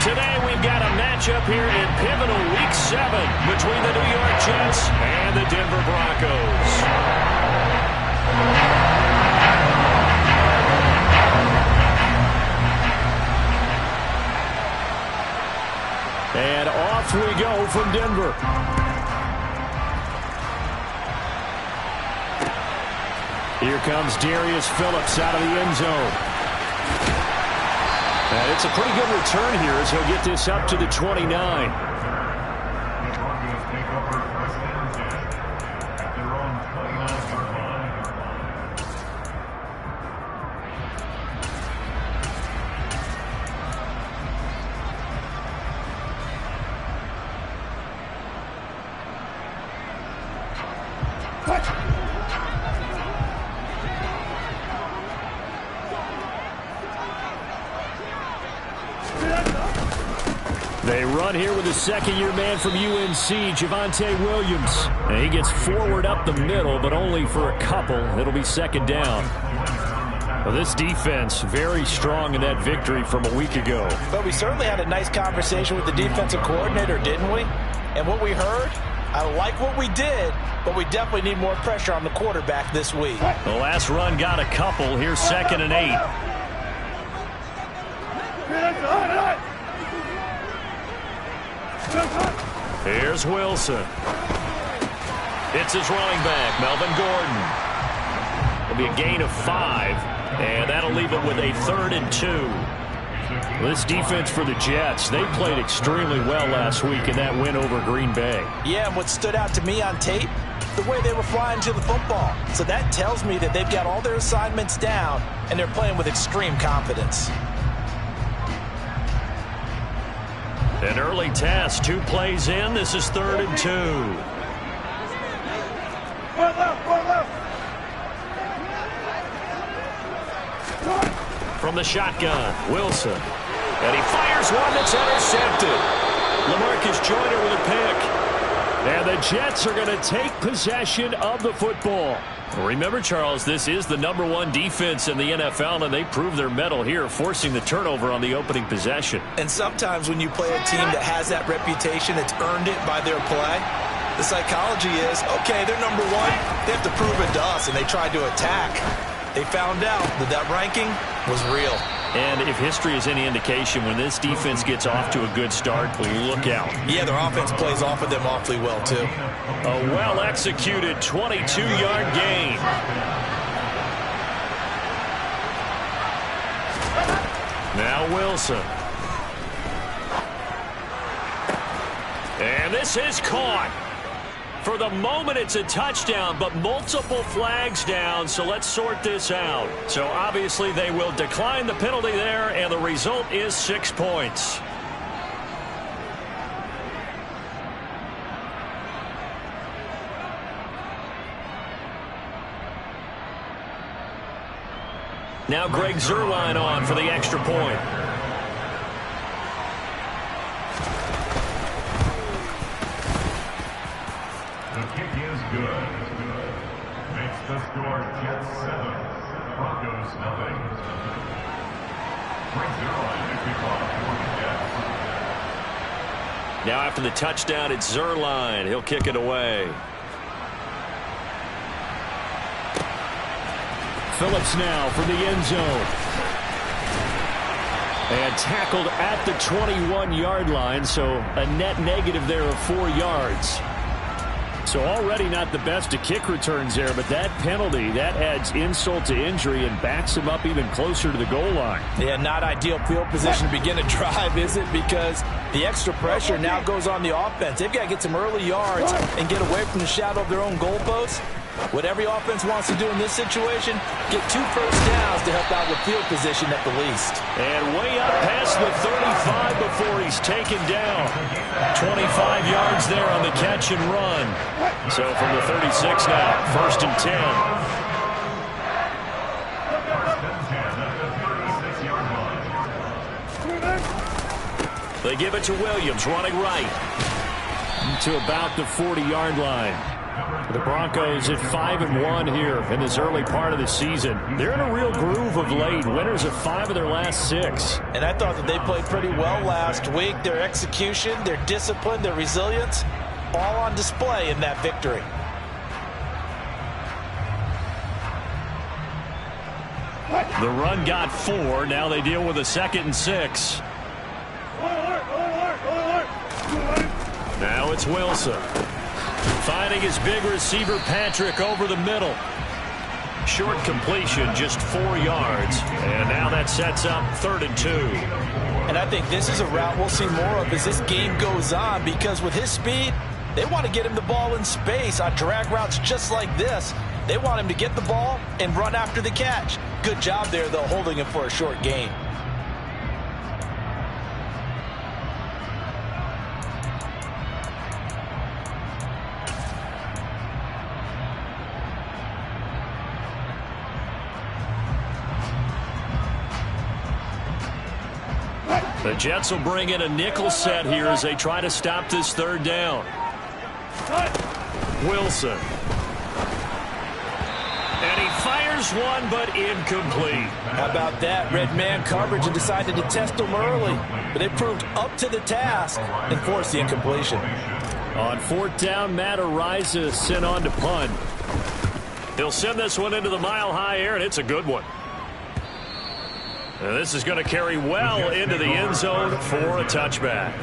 Today we've got a matchup here in pivotal Week 7 between the New York Jets and the Denver Broncos. And off we go from Denver. Here comes Darius Phillips out of the end zone. And it's a pretty good return here as he'll get this up to the 29. They run here with a second-year man from UNC, Javonte Williams. And he gets forward up the middle, but only for a couple. It'll be second down. Well, this defense very strong in that victory from a week ago. But we certainly had a nice conversation with the defensive coordinator, didn't we? And what we heard, I like what we did, but we definitely need more pressure on the quarterback this week. The last run got a couple. Here's 2nd and 8. Here's Wilson. It's his running back, Melvin Gordon. It'll be a gain of 5, and that'll leave it with a 3rd and 2. This defense for the Jets, they played extremely well last week in that win over Green Bay. Yeah, and what stood out to me on tape, the way they were flying to the football. So that tells me that they've got all their assignments down, and they're playing with extreme confidence. An early test, 2 plays in. This is 3rd and 2. From the shotgun, Wilson. And he fires one that's intercepted. LaMarcus Joyner with a pick. And the Jets are going to take possession of the football. Remember, Charles, this is the #1 defense in the NFL, and they prove their mettle here, forcing the turnover on the opening possession. And sometimes when you play a team that has that reputation, it's earned it by their play, the psychology is, okay, they're #1. They have to prove it to us, and they tried to attack. They found out that that ranking was real. And if history is any indication, when this defense gets off to a good start, look out. Yeah, their offense plays off of them awfully well, too. A well-executed 22-yard gain. Now Wilson. And this is caught. For the moment, it's a touchdown, but multiple flags down, so let's sort this out. So obviously they will decline the penalty there, and the result is 6 points. Now Greg Zuerlein on for the extra point. The score, Jets 7, Broncos nothing. Now after the touchdown, it's Zuerlein. He'll kick it away. Phillips now from the end zone. And tackled at the 21-yard line, so a net negative there of 4 yards. So already not the best of kick returns there, but that penalty, that adds insult to injury and backs him up even closer to the goal line. Yeah, not ideal field position to begin a drive, is it? Because the extra pressure now goes on the offense. They've got to get some early yards and get away from the shadow of their own goalposts. What every offense wants to do in this situation, get 2 first downs to help out with field position at the least. And way up past the 35 before he's taken down. 25 yards there on the catch and run. So from the 36 now, 1st and 10. They give it to Williams, running right. To about the 40-yard line. The Broncos at 5-1 here in this early part of the season. They're in a real groove of late. Winners of 5 of their last 6. And I thought that they played pretty well last week. Their execution, their discipline, their resilience, all on display in that victory. The run got 4. Now they deal with a 2nd and 6. Now it's Wilson. Finding his big receiver, Patrick, over the middle. Short completion, just 4 yards. And now that sets up 3rd and 2. And I think this is a route we'll see more of as this game goes on, because with his speed, they want to get him the ball in space on drag routes just like this. They want him to get the ball and run after the catch. Good job there, though, holding him for a short gain. The Jets will bring in a nickel set here as they try to stop this 3rd down. Wilson. And he fires one, but incomplete. How about that? Red man coverage and decided to test him early. But they proved up to the task and forced the incompletion. On 4th down, Matt Ariza sent on to punt. He'll send this one into the mile-high air, and it's a good one. And this is going to carry well into the end zone for a touchback.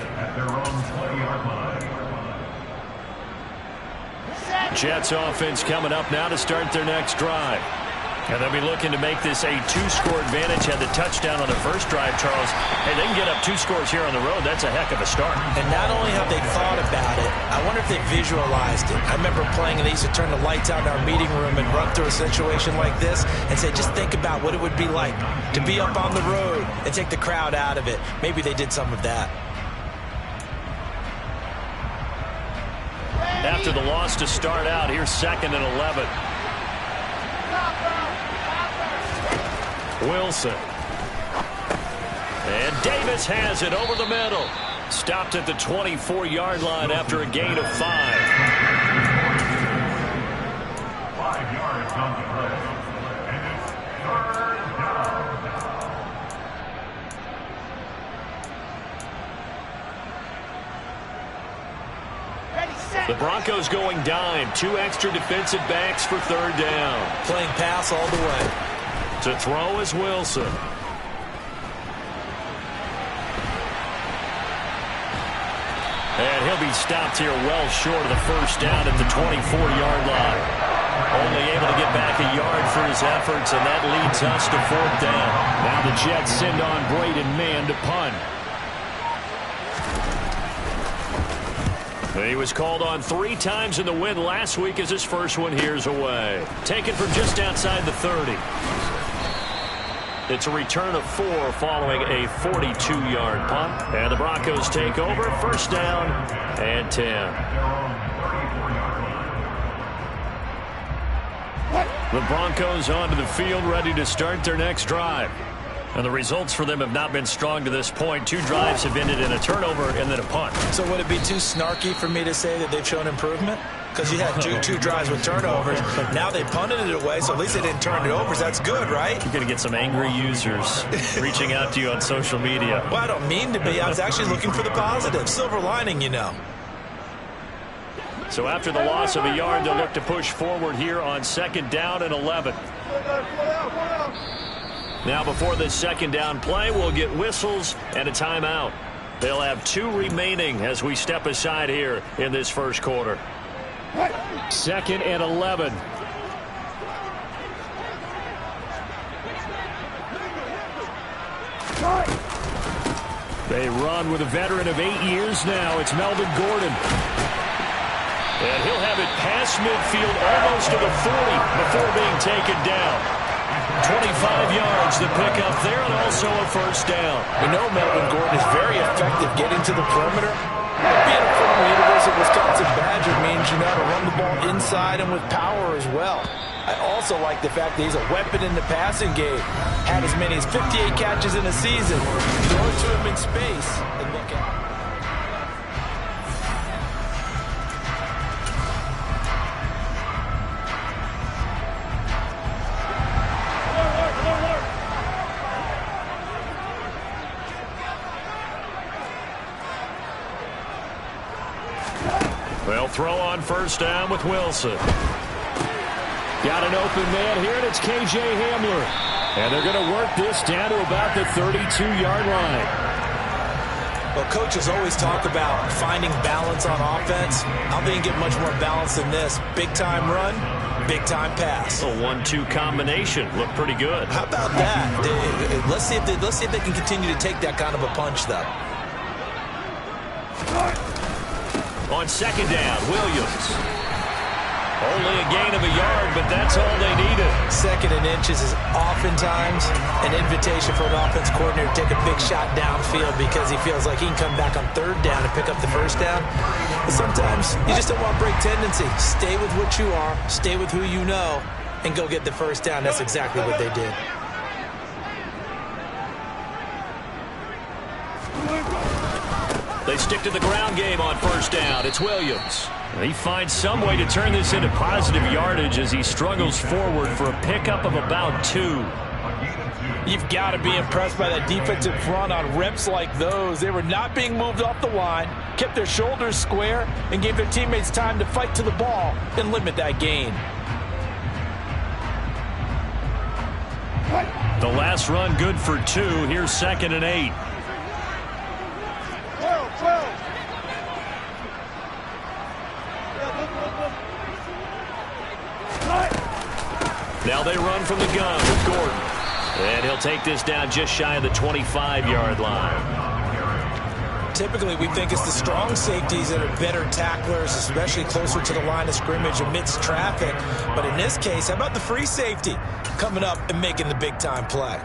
Jets offense coming up now to start their next drive. And they'll be looking to make this a 2-score advantage. Had the touchdown on the first drive, Charles. Hey, they can get up 2 scores here on the road. That's a heck of a start. And not only have they thought about it, I wonder if they visualized it. I remember playing, and they used to turn the lights out in our meeting room and run through a situation like this and say, just think about what it would be like to be up on the road and take the crowd out of it. Maybe they did some of that. After the loss to start out, here's 2nd and 11. Wilson. And Davis has it over the middle. Stopped at the 24-yard line after a gain of 5. 5 yards on the play. And it's 3rd down. The Broncos going dime. 2 extra defensive backs for 3rd down. Playing pass all the way. To throw is Wilson. And he'll be stopped here well short of the 1st down at the 24-yard line. Only able to get back a yard for his efforts, and that leads us to 4th down. Now the Jets send on Braden Mann to punt. He was called on 3 times in the win last week as his first one here's away. Taken from just outside the 30. It's a return of 4 following a 42-yard punt. And the Broncos take over. 1st down and 10. The Broncos onto the field ready to start their next drive. And the results for them have not been strong to this point. 2 drives have ended in a turnover and then a punt. So would it be too snarky for me to say that they've shown improvement? Because you had two drives with turnovers. Now they punted it away, so at least they didn't turn it over. That's good, right? You're going to get some angry users reaching out to you on social media. Well, I don't mean to be. I was actually looking for the positive. Silver lining, you know. So after the loss of a yard, they'll look to push forward here on 2nd down and 11. Now before this 2nd down play, we'll get whistles and a timeout. They'll have 2 remaining as we step aside here in this 1st quarter. 2nd and 11. They run with a veteran of 8 years now. It's Melvin Gordon. And he'll have it past midfield almost to the 40 before being taken down. 25 yards the pickup there, and also a 1st down. We know Melvin Gordon is very effective getting to the perimeter. Being a former University of Wisconsin Badger means you know how to run the ball inside and with power as well. I also like the fact that he's a weapon in the passing game. Had as many as 58 catches in a season. Throw it to him in space and look at it. They'll throw on first down with Wilson. Got an open man here, and it's K.J. Hamler. And they're going to work this down to about the 32-yard line. Well, coaches always talk about finding balance on offense. I don't think you get much more balance than this. Big-time run, big-time pass. A 1-2 combination. Looked pretty good. How about that? Let's see if they can continue to take that kind of a punch, though. On second down, Williams. Only a gain of a yard, but that's all they needed. Second and inches is oftentimes an invitation for an offense coordinator to take a big shot downfield because he feels like he can come back on third down and pick up the first down. But sometimes you just don't want to break tendency. Stay with what you are, stay with who you know, and go get the first down. That's exactly what they did. They stick to the ground game on first down. It's Williams. He finds some way to turn this into positive yardage as he struggles forward for a pickup of about 2. You've got to be impressed by that defensive front on reps like those. They were not being moved off the line, kept their shoulders square, and gave their teammates time to fight to the ball and limit that gain. The last run good for 2. Here's 2nd and 8. Now they run from the gun with Gordon. And he'll take this down just shy of the 25-yard line. Typically, we think it's the strong safeties that are better tacklers, especially closer to the line of scrimmage amidst traffic. But in this case, how about the free safety coming up and making the big-time play?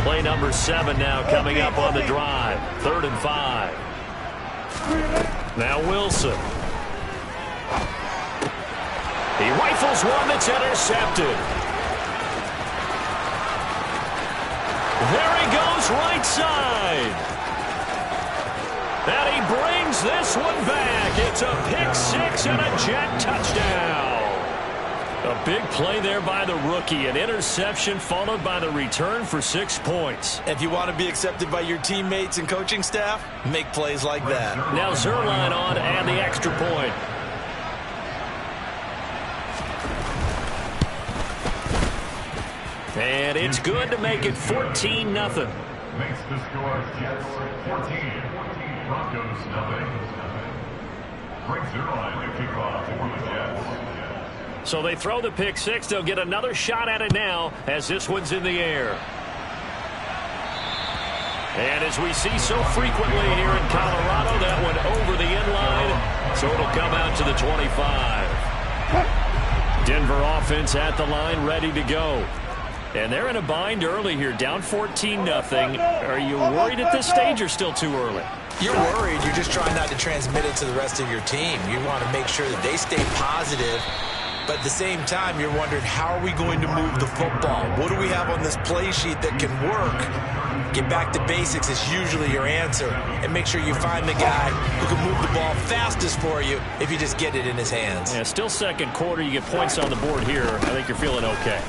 Play number 7 now coming up on the drive. 3rd and 5. Now Wilson. He rifles one that's intercepted. There he goes right side. And he brings this one back. It's a pick 6 and a jet touchdown. A big play there by the rookie. An interception followed by the return for 6 points. If you want to be accepted by your teammates and coaching staff, make plays like that. Now Zerline on and the extra point. And it's good to make it 14-0. Makes the score Jets 14, Broncos nothing. Brings Zerline to kick off for the Jets. So they throw the pick 6. They'll get another shot at it now as this one's in the air. And as we see so frequently here in Colorado, that one over the end line. So it'll come out to the 25. Denver offense at the line, ready to go. And they're in a bind early here, down 14-0. Are you worried at this stage or still too early? You're worried. You're just trying not to transmit it to the rest of your team. You want to make sure that they stay positive. But at the same time, you're wondering, how are we going to move the football? What do we have on this play sheet that can work? Get back to basics is usually your answer. And make sure you find the guy who can move the ball fastest for you if you just get it in his hands. Yeah, still second quarter. You get points on the board here. I think you're feeling okay.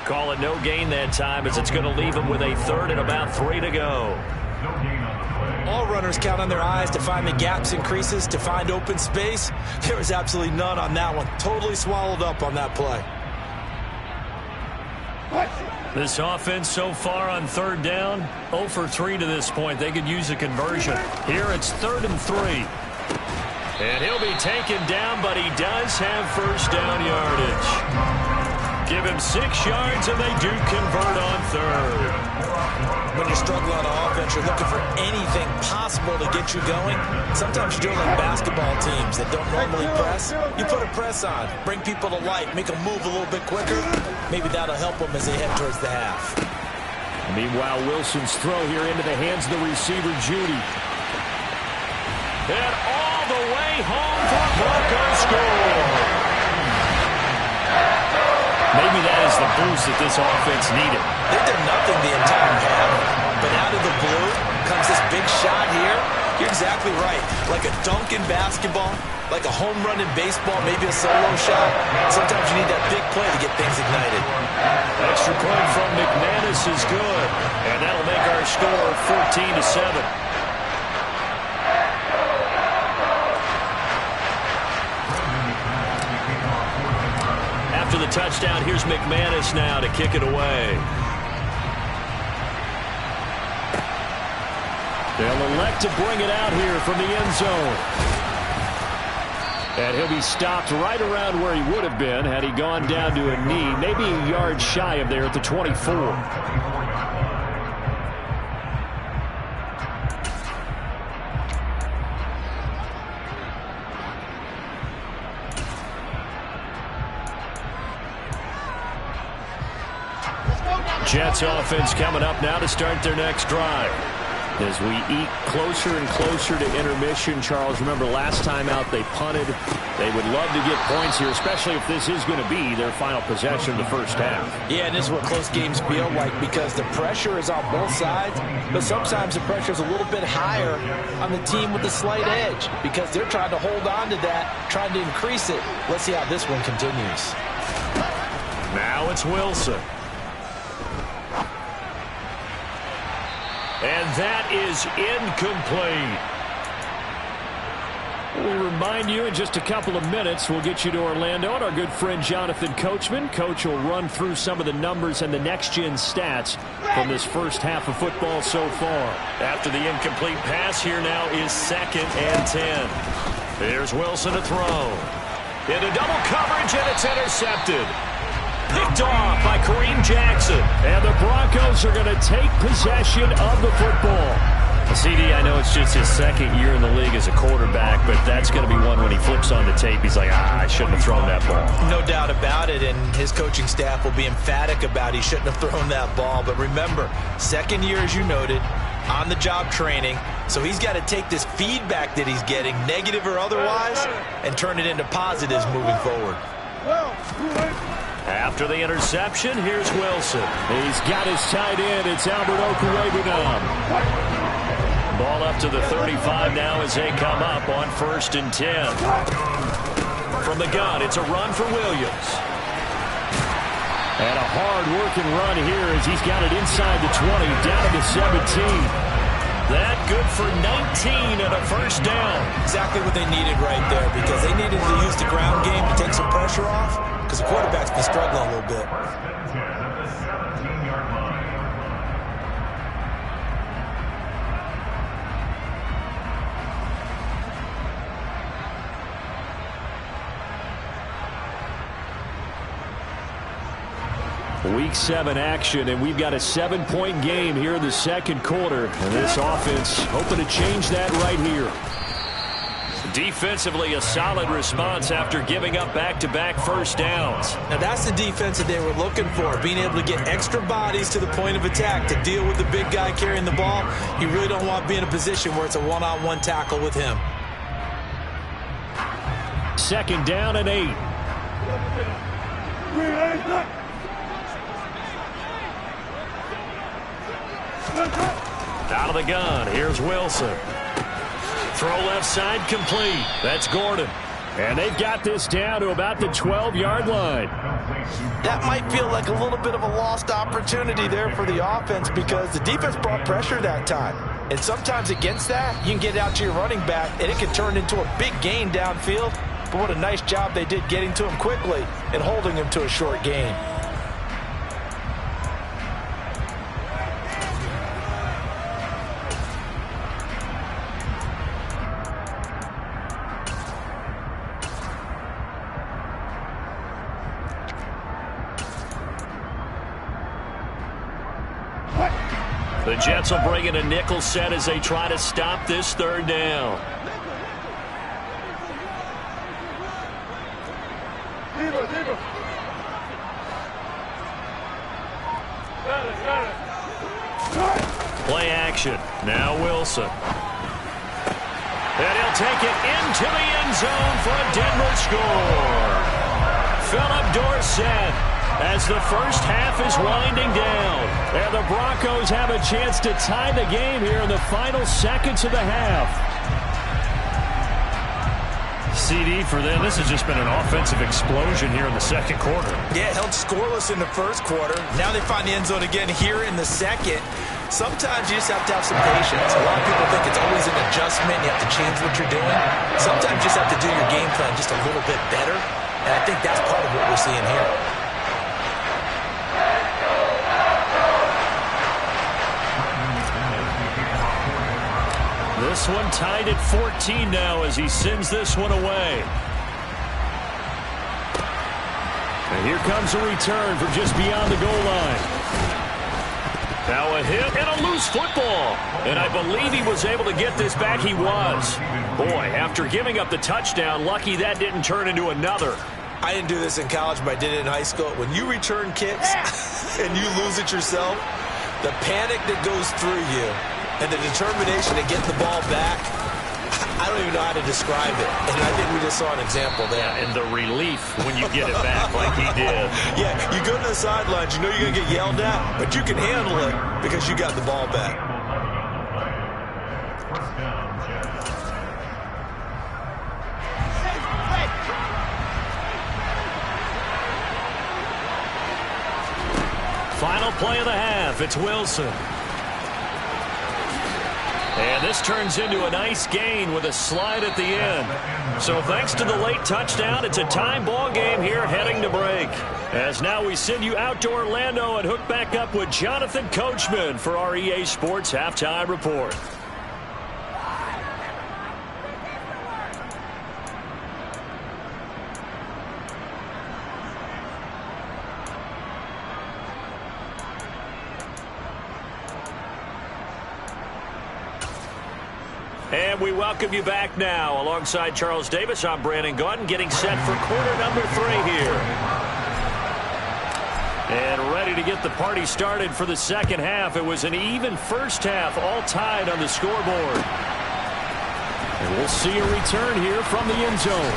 Call it no gain that time as it's going to leave him with a 3rd and about 3 to go. No gain on the play. All runners count on their eyes to find the gaps and creases, to find open space. There was absolutely none on that one. Totally swallowed up on that play. This offense so far on 3rd down, 0 for 3 to this point. They could use a conversion. Here it's 3rd and 3. And he'll be taken down, but he does have first down yardage. Give him 6 yards, and they do convert on 3rd. When you're struggling on offense, you're looking for anything possible to get you going. Sometimes you're doing like basketball teams that don't normally press. You put a press on, bring people to life, make them move a little bit quicker. Maybe that'll help them as they head towards the half. Meanwhile, Wilson's throw here into the hands of the receiver, Judy. And all the way home for Broncos score. Maybe that is the boost that this offense needed. They've done nothing the entire half, but out of the blue comes this big shot here. You're exactly right. Like a dunk in basketball, like a home run in baseball, maybe a solo shot. Sometimes you need that big play to get things ignited. Extra point from McManus is good. And that'll make our score 14-7. After the touchdown, here's McManus now to kick it away. They'll elect to bring it out here from the end zone. And he'll be stopped right around where he would have been had he gone down to a knee, maybe a yard shy of there at the 24. Jets offense coming up now to start their next drive. As we eat closer and closer to intermission, Charles, remember last time out they punted. They would love to get points here, especially if this is going to be their final possession of the first half. Yeah, and this is what close games feel like because the pressure is on both sides, but sometimes the pressure is a little bit higher on the team with the slight edge because they're trying to hold on to that, trying to increase it. Let's see how this one continues. Now it's Wilson. And that is incomplete. We'll remind you in just a couple of minutes, we'll get you to Orlando and our good friend Jonathan Coachman. Coach will run through some of the numbers and the next-gen stats from this first half of football so far. After the incomplete pass, here now is 2nd and 10. Here's Wilson to throw. Into double coverage, and it's intercepted. Picked off by Kareem Jackson. And the Broncos are going to take possession of the football. CD, I know it's just his 2nd year in the league as a quarterback, but that's going to be one when he flips on the tape. He's like, I shouldn't have thrown that ball. No doubt about it, and his coaching staff will be emphatic about he shouldn't have thrown that ball. But remember, 2nd year, as you noted, on-the-job training. So he's got to take this feedback that he's getting, negative or otherwise, and turn it into positives moving forward. After the interception, here's Wilson. He's got his tight end. It's Albert Okwuegbunam. Ball up to the 35 now as they come up on 1st and 10. From the gun, it's a run for Williams. And a hard-working run here as he's got it inside the 20, down to the 17. That good for 19 and a first down. Exactly what they needed right there because they needed to use the ground game to take some pressure off because the quarterback's been struggling a little bit. Week 7 action, and we've got a 7-point game here in the 2nd quarter. And this offense hoping to change that right here. Defensively, a solid response after giving up back-to-back first downs. Now that's the defense that they were looking for, being able to get extra bodies to the point of attack to deal with the big guy carrying the ball. You really don't want to be in a position where it's a one-on-one tackle with him. 2nd down and 8. Out of the gun, here's Wilson. Throw left side complete. That's Gordon. And they've got this down to about the 12-yard line. That might feel like a little bit of a lost opportunity there for the offense because the defense brought pressure that time. And sometimes against that, you can get out to your running back, and it can turn into a big gain downfield. But what a nice job they did getting to him quickly and holding him to a short gain. The Jets will bring in a nickel set as they try to stop this 3rd down. Play action. Now Wilson. And he'll take it into the end zone for a Denver score. Philip Dorsett as the first half is winding down. And the Broncos have a chance to tie the game here in the final seconds of the half. CD for them. This has just been an offensive explosion here in the second quarter. Yeah, held scoreless in the first quarter. Now they find the end zone again here in the second. Sometimes you just have to have some patience. A lot of people think it's always an adjustment. You have to change what you're doing. Sometimes you just have to do your game plan just a little bit better. And I think that's part of what we're seeing here. This one tied at 14 now as he sends this one away. And here comes a return from just beyond the goal line. Now a hit and a loose football. And I believe he was able to get this back. He was. Boy, after giving up the touchdown, lucky that didn't turn into another. I didn't do this in college, but I did it in high school. When you return kicks and you lose it yourself, the panic that goes through you and the determination to get the ball back, I don't even know how to describe it. And I think we just saw an example there. Yeah, and the relief when you get it back like he did. Yeah, you go to the sidelines, you know you're going to get yelled at, but you can handle it because you got the ball back. Final play of the half. It's Wilson. And this turns into a nice gain with a slide at the end. So thanks to the late touchdown, it's a time ball game here heading to break. As now we send you out to Orlando and hook back up with Jonathan Coachman for our EA Sports Halftime Report. And we welcome you back now. Alongside Charles Davis, I'm Brandon Gaudin, getting set for quarter number 3 here. And ready to get the party started for the second half. It was an even first half, all tied on the scoreboard. And we'll see a return here from the end zone.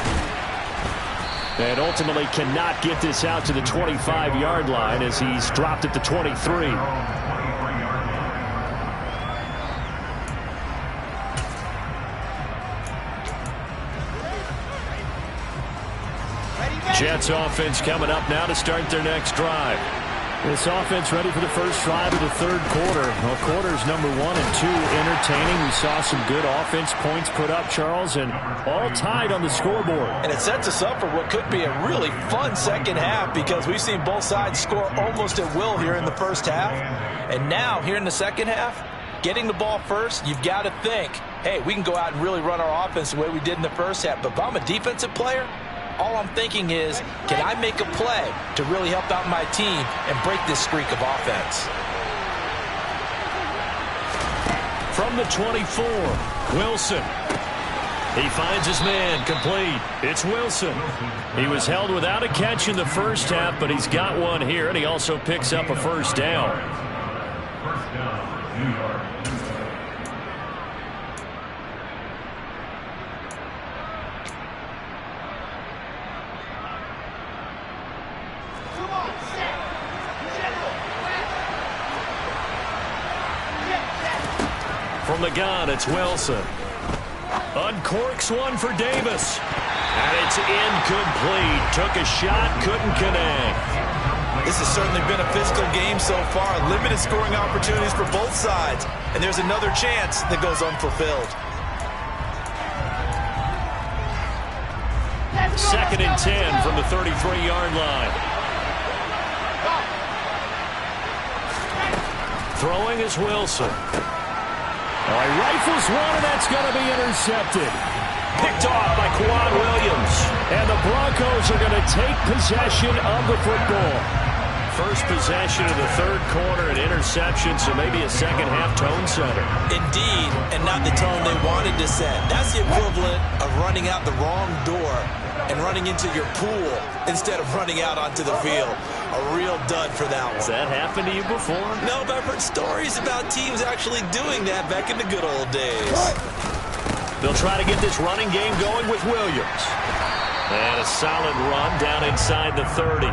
And ultimately cannot get this out to the 25-yard line as he's dropped at the 23. Jets offense coming up now to start their next drive. This offense ready for the first drive of the third quarter. Well, quarters number 1 and 2 entertaining. We saw some good offense points put up, Charles, and all tied on the scoreboard. And it sets us up for what could be a really fun second half because we've seen both sides score almost at will here in the first half. And now, here in the second half, getting the ball first, you've got to think, hey, we can go out and really run our offense the way we did in the first half. But if I'm a defensive player, all I'm thinking is, can I make a play to really help out my team and break this streak of offense? From the 24, Wilson. He finds his man, complete. It's Wilson. He was held without a catch in the first half, but he's got one here, and he also picks up a first down. First down, New York. From the gun, it's Wilson. Uncorks one for Davis. And it's incomplete. Took a shot, couldn't connect. This has certainly been a physical game so far. Limited scoring opportunities for both sides. And there's another chance that goes unfulfilled. 2nd and 10 from the 33-yard line. Throwing is Wilson. Oh, he rifles one, and that's going to be intercepted. Picked off by Quan Williams. And the Broncos are going to take possession of the football. First possession of the third quarter, an interception, so maybe a second-half tone setter. Indeed, and not the tone they wanted to set. That's the equivalent of running out the wrong door and running into your pool instead of running out onto the field. A real dud for that one. Has that happened to you before? No, but I've heard stories about teams actually doing that back in the good old days. They'll try to get this running game going with Williams. And a solid run down inside the 30.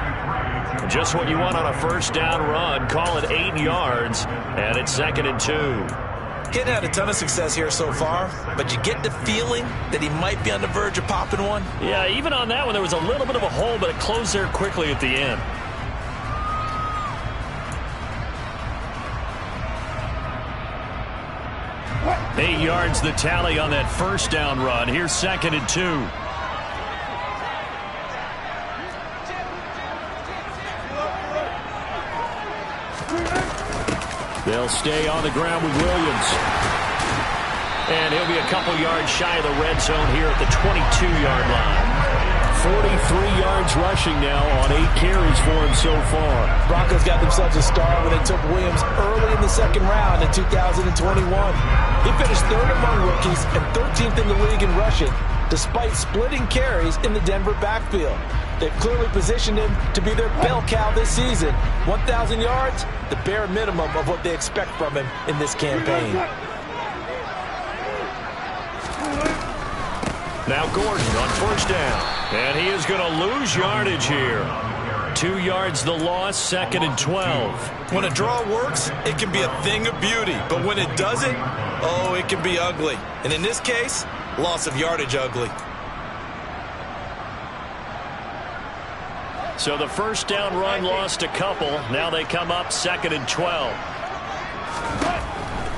Just what you want on a first down run. Call it 8 yards, and it's 2nd and 2. He hadn't had a ton of success here so far, but you get the feeling that he might be on the verge of popping one. Yeah, even on that one, there was a little bit of a hole, but it closed there quickly at the end. Eight yards the tally on that first down run. Here's 2nd and 2. They'll stay on the ground with Williams. And he'll be a couple yards shy of the red zone here at the 22-yard line. 43 yards rushing now on 8 carries for him so far. Broncos got themselves a star when they took Williams early in the second round in 2021. He finished 3rd among rookies and 13th in the league in rushing, despite splitting carries in the Denver backfield. They've clearly positioned him to be their bell cow this season. 1,000 yards, the bare minimum of what they expect from him in this campaign. Now Gordon on first down. And he is going to lose yardage here. 2 yards the loss, 2nd and 12. When a draw works, it can be a thing of beauty. But when it doesn't, oh, it can be ugly. And in this case, loss of yardage ugly. So the first down run lost a couple. Now they come up 2nd and 12.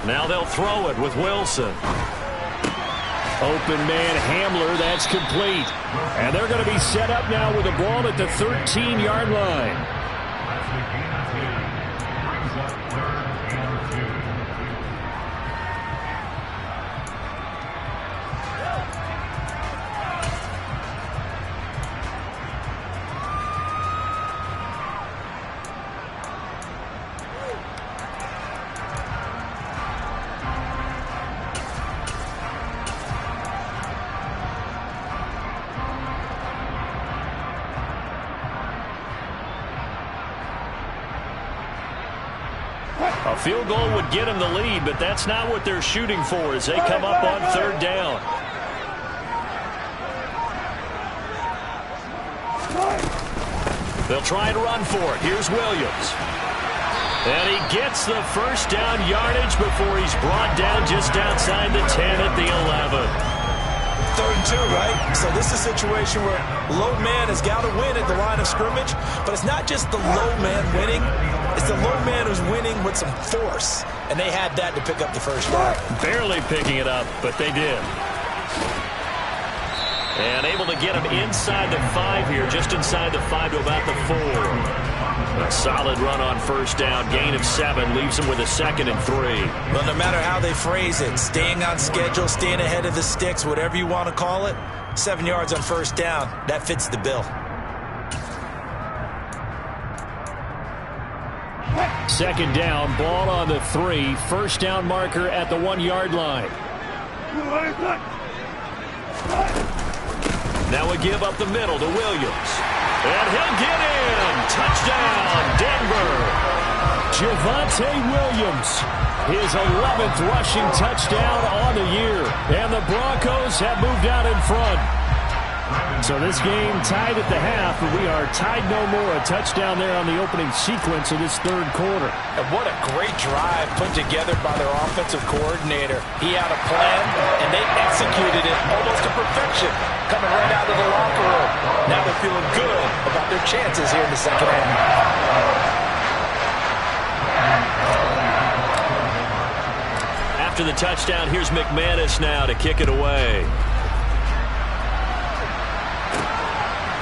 Now they'll throw it with Wilson. Open man Hamler, that's complete. And they're going to be set up now with the ball at the 13-yard line. A field goal would get them the lead, but that's not what they're shooting for as they come up on 3rd down. They'll try and run for it. Here's Williams. And he gets the first down yardage before he's brought down just outside the 10 at the 11. 3rd and 2, right? So this is a situation where low man has got to win at the line of scrimmage, but it's not just the low man winning. It's the low man who's winning with some force, and they had that to pick up the first down. Barely picking it up, but they did. And able to get him inside the 5 here, just inside the 5 to about the 4. A solid run on first down. Gain of 7 leaves him with a 2nd and 3. Well, no matter how they phrase it, staying on schedule, staying ahead of the sticks, whatever you want to call it, 7 yards on first down, that fits the bill. 2nd down, ball on the 3. First down marker at the 1-yard line. Now a give up the middle to Williams. And he'll get in. Touchdown, Denver. Javonte Williams, his 11th rushing touchdown on the year. And the Broncos have moved out in front. So this game tied at the half, but we are tied no more. A touchdown there on the opening sequence of this 3rd quarter. And what a great drive put together by their offensive coordinator. He had a plan, and they executed it almost to perfection, coming right out of the locker room. Now they're feeling good about their chances here in the second half. After the touchdown, here's McManus now to kick it away.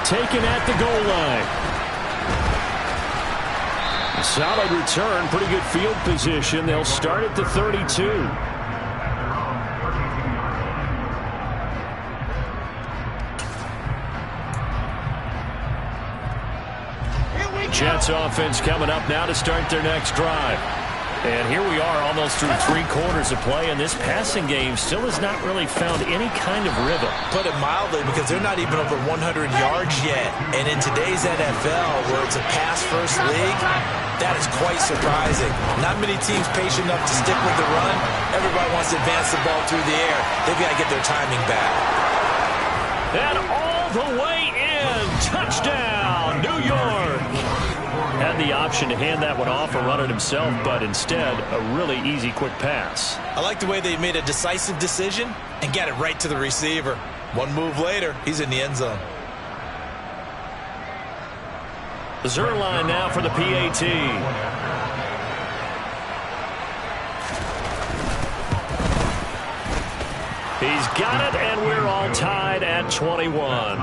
Taken at the goal line. Solid return, pretty good field position. They'll start at the 32. Jets offense coming up now to start their next drive. And here we are almost through 3 quarters of play, and this passing game still has not really found any kind of rhythm. Put it mildly, because they're not even over 100 yards yet. And in today's NFL, where it's a pass-first league, that is quite surprising. Not many teams patient enough to stick with the run. Everybody wants to advance the ball through the air. They've got to get their timing back. And all the way in. Touchdown, New York. had the option to hand that one off or run it himself, but instead a really easy quick pass. I like the way they made a decisive decision and got it right to the receiver. One move later, he's in the end zone. Zerline now for the PAT. He's got it, and we're all tied at 21.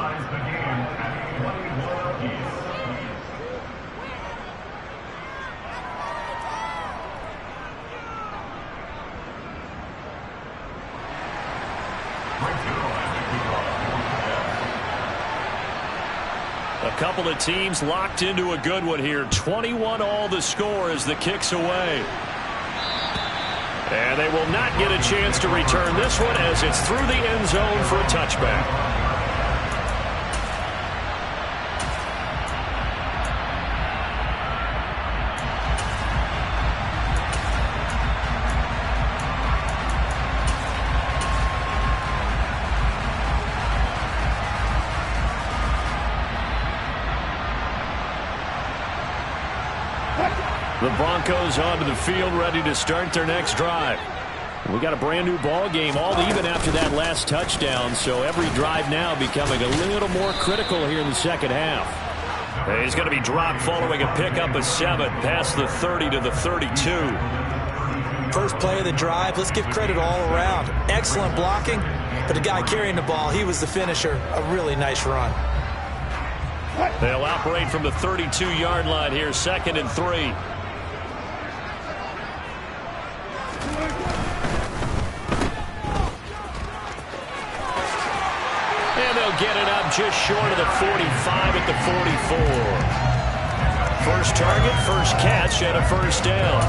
A couple of teams locked into a good one here. 21 all the score as the kick's away. And they will not get a chance to return this one as it's through the end zone for a touchback. The Broncos onto the field, ready to start their next drive. We got a brand new ball game, all even after that last touchdown, so every drive now becoming a little more critical here in the second half. He's going to be dropped following a pickup of 7 past the 30 to the 32. First play of the drive, let's give credit all around. Excellent blocking, but the guy carrying the ball, he was the finisher. A really nice run. They'll operate from the 32-yard line here, 2nd and 3. And they'll get it up just short of the 45 at the 44. First target, first catch, and a first down.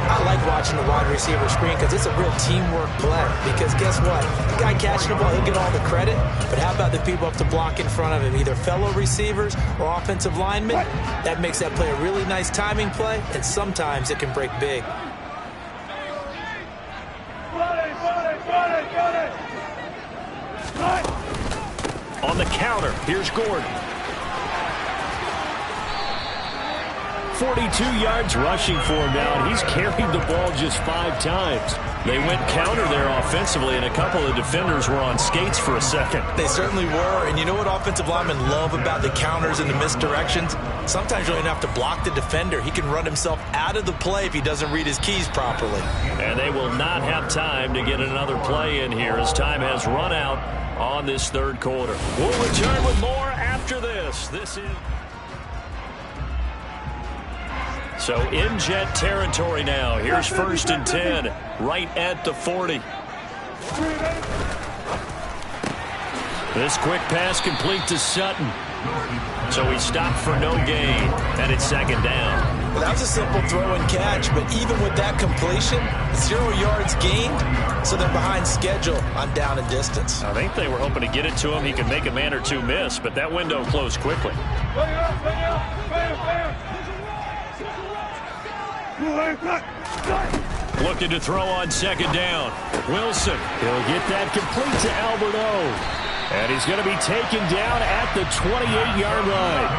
I like watching the wide receiver screen because it's a real teamwork play. Because guess what? The guy catching the ball, he'll get all the credit. But how about the people up to block in front of him, either fellow receivers or offensive linemen? That makes that play a really nice timing play, and sometimes it can break big. On the counter, here's Gordon. 42 yards rushing for him now, and he's carried the ball just 5 times. They went counter there offensively, and a couple of defenders were on skates for a second. They certainly were, and you know what offensive linemen love about the counters and the misdirections? Sometimes you don't even have to block the defender. He can run himself out of the play if he doesn't read his keys properly. And they will not have time to get another play in here as time has run out on this third quarter. We'll return with more after this. This is... So in Jet territory now. Here's 1st and 10, right at the 40. This quick pass complete to Sutton. So he stopped for no gain, and it's 2nd down. Well, that was a simple throw and catch, but even with that completion, 0 yards gained, so they're behind schedule on down and distance. I think they were hoping to get it to him. He could make a man or two miss, but that window closed quickly. Looking to throw on 2nd down. Wilson. He'll get that complete to Alberto. And he's going to be taken down at the 28-yard line.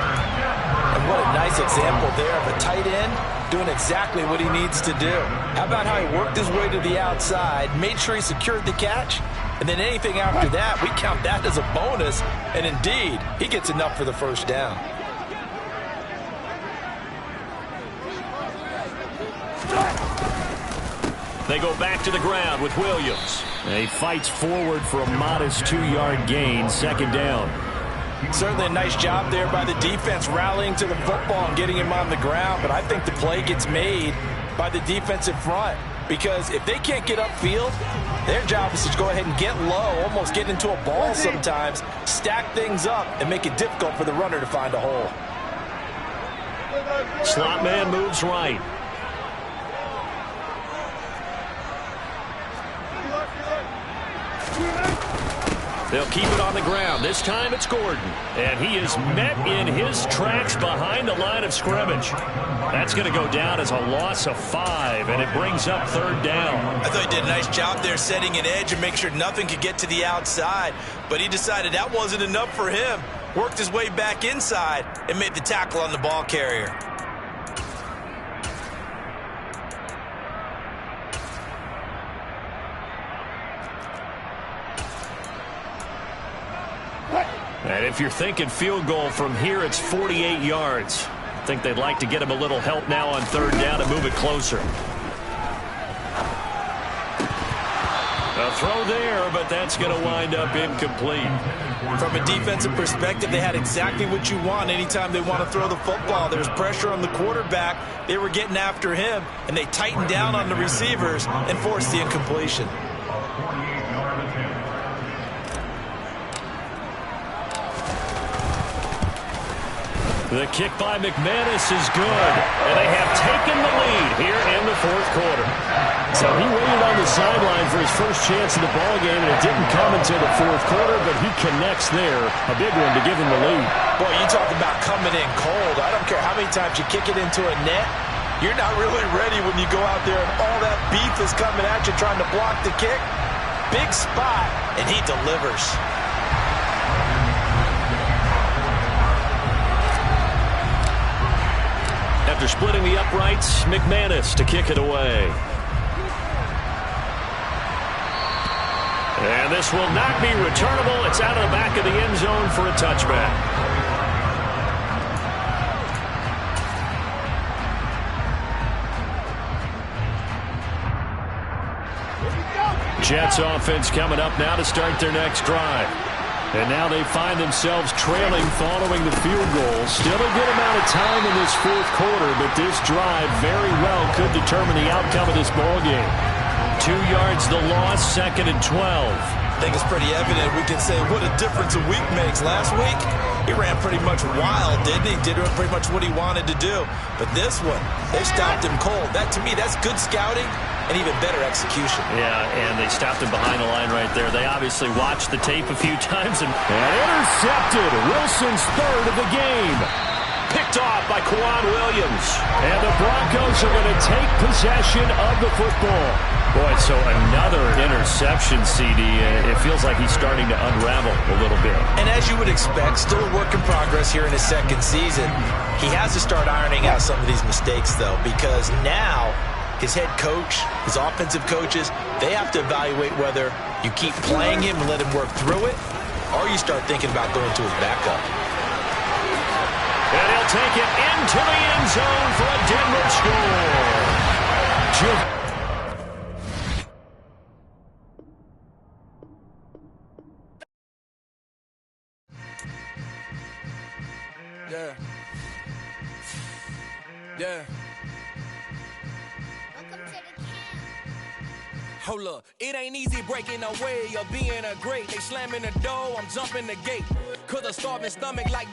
And what a nice example there of a tight end doing exactly what he needs to do. How about how he worked his way to the outside, made sure he secured the catch, and then anything after that, we count that as a bonus. And indeed, he gets enough for the first down. They go back to the ground with Williams. And he fights forward for a modest 2-yard gain, 2nd down. Certainly a nice job there by the defense rallying to the football and getting him on the ground, but I think the play gets made by the defensive front because if they can't get upfield, their job is to go ahead and get low, almost get into a ball sometimes, stack things up, and make it difficult for the runner to find a hole. Slot man moves right. They'll keep it on the ground. This time it's Gordon. And he is met in his tracks behind the line of scrimmage. That's going to go down as a loss of 5, and it brings up 3rd down. I thought he did a nice job there setting an edge and make sure nothing could get to the outside. But he decided that wasn't enough for him. Worked his way back inside and made the tackle on the ball carrier. And if you're thinking field goal from here, it's 48 yards. I think they'd like to get him a little help now on third down and move it closer. A throw there, but that's going to wind up incomplete. From a defensive perspective, they had exactly what you want anytime they want to throw the football. There's pressure on the quarterback. They were getting after him, and they tightened down on the receivers and forced the incompletion. The kick by McManus is good, and they have taken the lead here in the fourth quarter. So he waited on the sideline for his first chance in the ballgame, and it didn't come until the fourth quarter, but he connects there. A big one to give him the lead. Boy, you talk about coming in cold. I don't care how many times you kick it into a net. You're not really ready when you go out there and all that beef is coming at you trying to block the kick. Big spot, and he delivers. After splitting the uprights, McManus to kick it away. And this will not be returnable. It's out of the back of the end zone for a touchback. Jets offense coming up now to start their next drive. And now they find themselves trailing following the field goal. Still a good amount of time in this fourth quarter, but this drive very well could determine the outcome of this ballgame. 2 yards the loss, 2nd and 12. I think it's pretty evident. We can say what a difference a week makes. Last week, he ran pretty much wild, didn't he? Did pretty much what he wanted to do. But this one, they stopped him cold. That, to me, that's good scouting and even better execution. Yeah, and they stopped him behind the line right there. They obviously watched the tape a few times and intercepted. Wilson's third of the game. Picked off by Quan Williams. And the Broncos are going to take possession of the football. Boy, so another interception, CD. It feels like he's starting to unravel a little bit. And as you would expect, still a work in progress here in his second season. He has to start ironing out some of these mistakes, though, because now his head coach, his offensive coaches, they have to evaluate whether you keep playing him and let him work through it, or you start thinking about going to his backup. And he'll take it into the end zone for a Denver score. Yeah. Yeah. Hold up, it ain't easy breaking away or being a great. They slamming the door, I'm jumping the gate. Cause a starving stomach like